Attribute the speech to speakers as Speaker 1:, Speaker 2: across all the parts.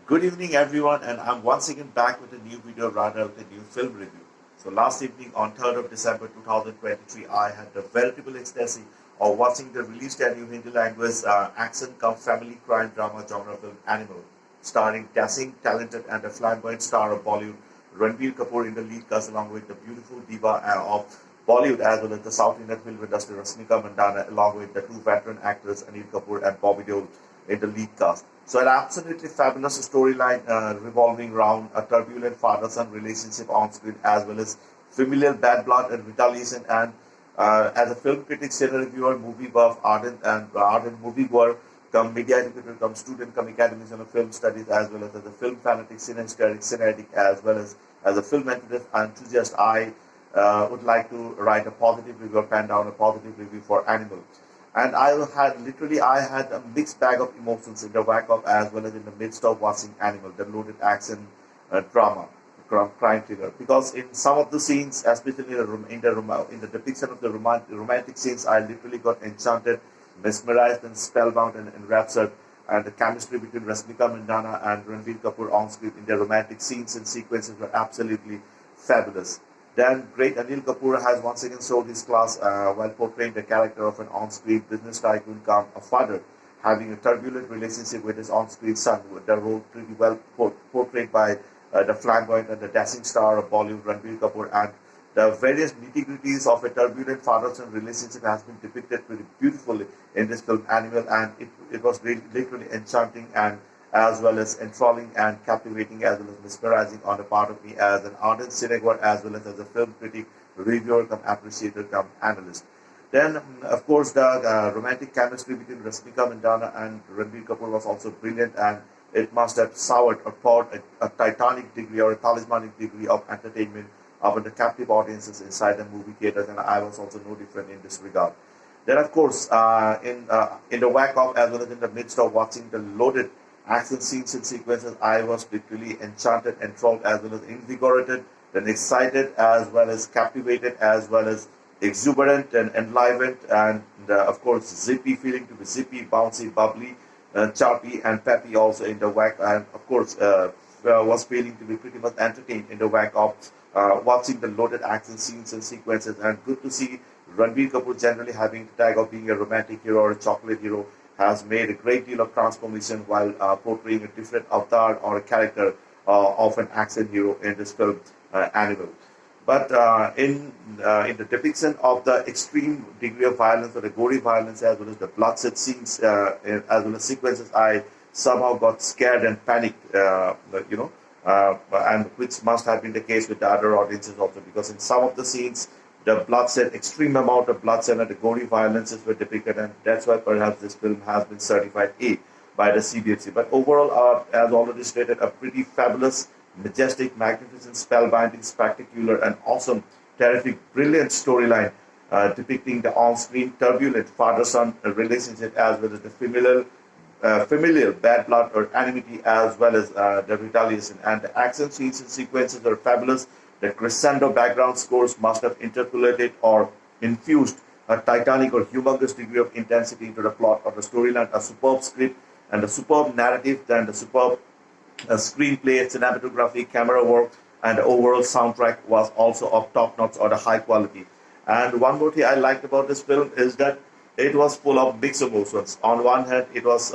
Speaker 1: Good evening, everyone, and I'm once again back with a new video, rather with a new film review. So last evening, on 3rd of December 2023, I had the veritable ecstasy of watching the released new Hindi language action come family crime drama genre film Animal, starring dashing, talented, and a flamboyant star of Bollywood, Ranbir Kapoor in the lead cast, along with the beautiful diva of Bollywood as well as the South Indian film industry, Rasmika Mandana, along with the two veteran actors Anil Kapoor and Bobby Deol in the lead cast. So an absolutely fabulous storyline revolving around a turbulent father-son relationship on screen, as well as familial bad blood and retaliation. And as a film critic, cinema reviewer, movie buff, ardent movie goer, come media educator, come student, come academician of film studies, as well as a film fanatic, cinetic, as well as a film enthusiast, I would like to write a positive review or pen down a positive review for Animal. And I had a mixed bag of emotions in the wake of as well as in the midst of watching Animal, the loaded action drama, crime thriller. Because in some of the scenes, especially in the depiction of the romantic scenes, I literally got enchanted, mesmerized, and spellbound and enraptured. And the chemistry between Rasmika Mandana and Ranbir Kapoor on screen in their romantic scenes and sequences were absolutely fabulous. Then great Anil Kapoor has once again showed his class while portraying the character of an on-screen business tycoon come a father having a turbulent relationship with his on-screen son, with the role pretty well portrayed by the flamboyant and the dashing star of Bollywood, Ranbir Kapoor, and the various nitty-gritties of a turbulent father-son relationship has been depicted pretty beautifully in this film Animal, and it was really, literally enchanting and as well as enthralling and captivating as well as mesmerizing on the part of me as an ardent cinegoer as well as a film critic, reviewer, come appreciator, come analyst. Then, of course, the romantic chemistry between Rasmika Mandana and Ranbir Kapoor was also brilliant, and it must have soured or poured a titanic degree or a talismanic degree of entertainment upon the captive audiences inside the movie theaters, and I was also no different in this regard. Then, of course, in the wake of as well as in the midst of watching the loaded action scenes and sequences, I was literally enchanted, enthralled, as well as invigorated, then excited, as well as captivated, as well as exuberant and enlivened, and of course, zippy, feeling to be zippy, bouncy, bubbly, chirpy, and peppy also in the whack, and of course, was feeling to be pretty much entertained in the whack of watching the loaded action scenes and sequences, and good to see Ranbir Kapoor generally having the tag of being a romantic hero or a chocolate hero has made a great deal of transformation while portraying a different avatar or a character of an action hero in this film, Animal. But in the depiction of the extreme degree of violence or the gory violence as well as the bloodshed scenes as well as sequences, I somehow got scared and panicked, and which must have been the case with the other audiences also, because in some of the scenes the bloodshed, extreme amount of bloodshed and the gory violences were depicted, and that's why perhaps this film has been certified A by the CBFC. But overall, as already stated, a pretty fabulous, majestic, magnificent, spellbinding, spectacular, and awesome, terrific, brilliant storyline depicting the on-screen turbulent father-son relationship as well as the familial bad blood or enmity as well as the retaliation. And the action scenes and sequences are fabulous. The crescendo background scores must have interpolated or infused a titanic or humongous degree of intensity into the plot of the storyline, a superb script and a superb narrative, then the superb screenplay, cinematography, camera work, and the overall soundtrack was also of top notch or the high quality. And one more thing I liked about this film is that it was full of mixed emotions. On one hand, it was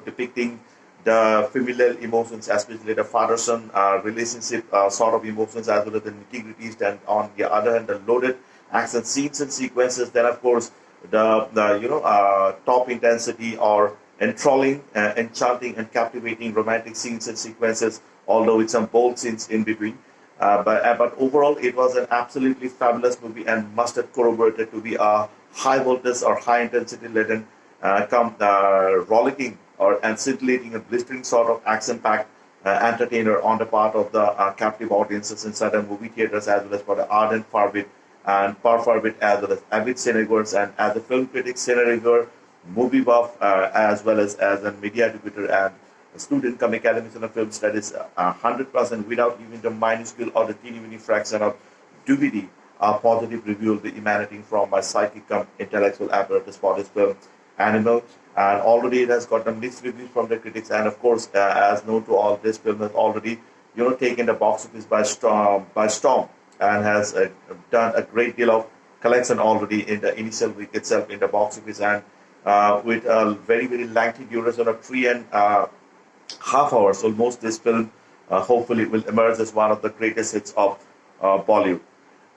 Speaker 1: depicting the familial emotions, especially the father-son relationship sort of emotions, as well as the nitty-gritties. Then on the other hand, the loaded action scenes and sequences. Then of course the top intensity or enthralling, enchanting, and captivating romantic scenes and sequences. Although with some bold scenes in between. But overall, it was an absolutely fabulous movie and must have corroborated to be a high voltage or high intensity laden, rollicking or and scintillating and blistering sort of action-packed entertainer on the part of the captive audiences inside the movie theaters, as well as for the ardent Farbit and Parfarbit, as well as avid cinegoers, and as a film critic, cine reviewer, movie buff, as well as a media educator and a student come academician of film studies, 100% without even the minuscule or the teeny fraction of DVD. A positive review will be emanating from my psychic come intellectual apparatus for this film, Animal. and already it has gotten mixed reviews from the critics. And of course, as known to all, this film has already taken the box office by storm, and has done a great deal of collection already in the initial week itself in the box office, and with a very very lengthy duration of 3.5 hours almost. This film hopefully will emerge as one of the greatest hits of Bollywood.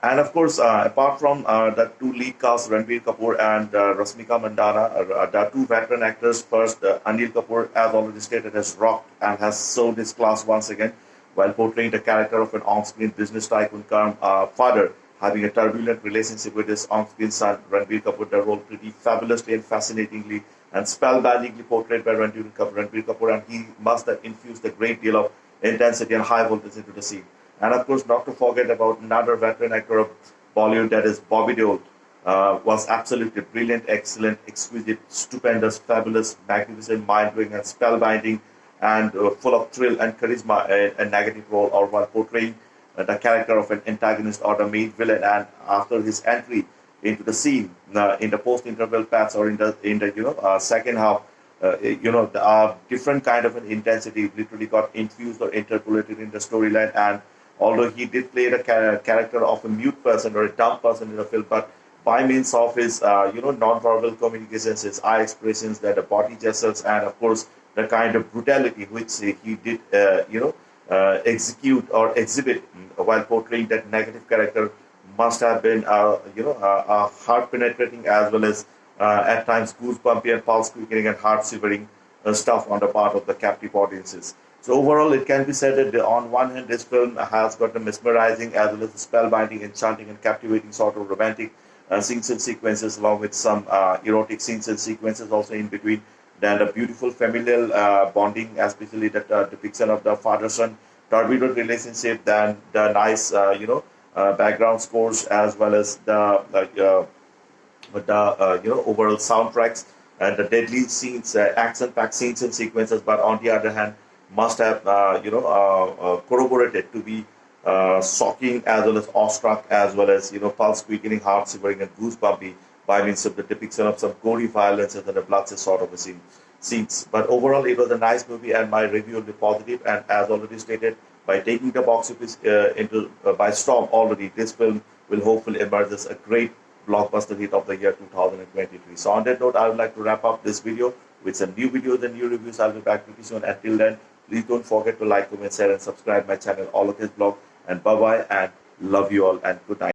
Speaker 1: And of course, apart from the two lead casts, Ranbir Kapoor and Rasmika Mandana, the two veteran actors. First, Anil Kapoor, as already stated, has rocked and has shown his class once again while portraying the character of an on-screen business tycoon come father having a turbulent relationship with his on-screen son, Ranbir Kapoor. The role pretty fabulously and fascinatingly and spellbindingly portrayed by Ranbir Kapoor, and he must have infused a great deal of intensity and high voltage into the scene. And of course, not to forget about another veteran actor of Bollywood, that is Bobby Deol, was absolutely brilliant, excellent, exquisite, stupendous, fabulous, magnificent, mind-blowing, and spellbinding, and full of thrill and charisma in a negative role, or while portraying the character of an antagonist or the main villain. And after his entry into the scene in the post-interval patch, or in the second half, the different kind of an intensity literally got infused or interpolated in the storyline. And although he did play the character of a mute person or a dumb person in the film, but by means of his non-verbal communications, his eye expressions, the body gestures, and of course the kind of brutality which he did execute or exhibit while portraying that negative character, must have been heart penetrating, as well as at times goosebumpy and pulse quickening and heart shivering stuff on the part of the captive audiences. So overall, it can be said that on one hand, this film has got a mesmerizing as well as spellbinding, enchanting, and captivating sort of romantic scenes and sequences, along with some erotic scenes and sequences also in between. Then the beautiful familial bonding, especially the depiction of the father-son turbulent relationship. Then the nice, background scores, as well as the overall soundtracks and the deadly scenes, action-packed scenes and sequences. But on the other hand, must have corroborated to be shocking, as well as awestruck, as well as pulse quickening, heart shivering, and goosebumpy by means of the depiction of some gory violence and the bloodshed sort of a scenes. But overall, it was a nice movie, and my review will be positive. And as already stated, by taking the box office by storm already, this film will hopefully emerge as a great blockbuster hit of the year 2023. So on that note, I would like to wrap up this video with some new videos and new reviews. I'll be back pretty soon. Until then, please don't forget to like, comment, share, and subscribe my channel, All of His Blog. And bye-bye, and love you all, and good night.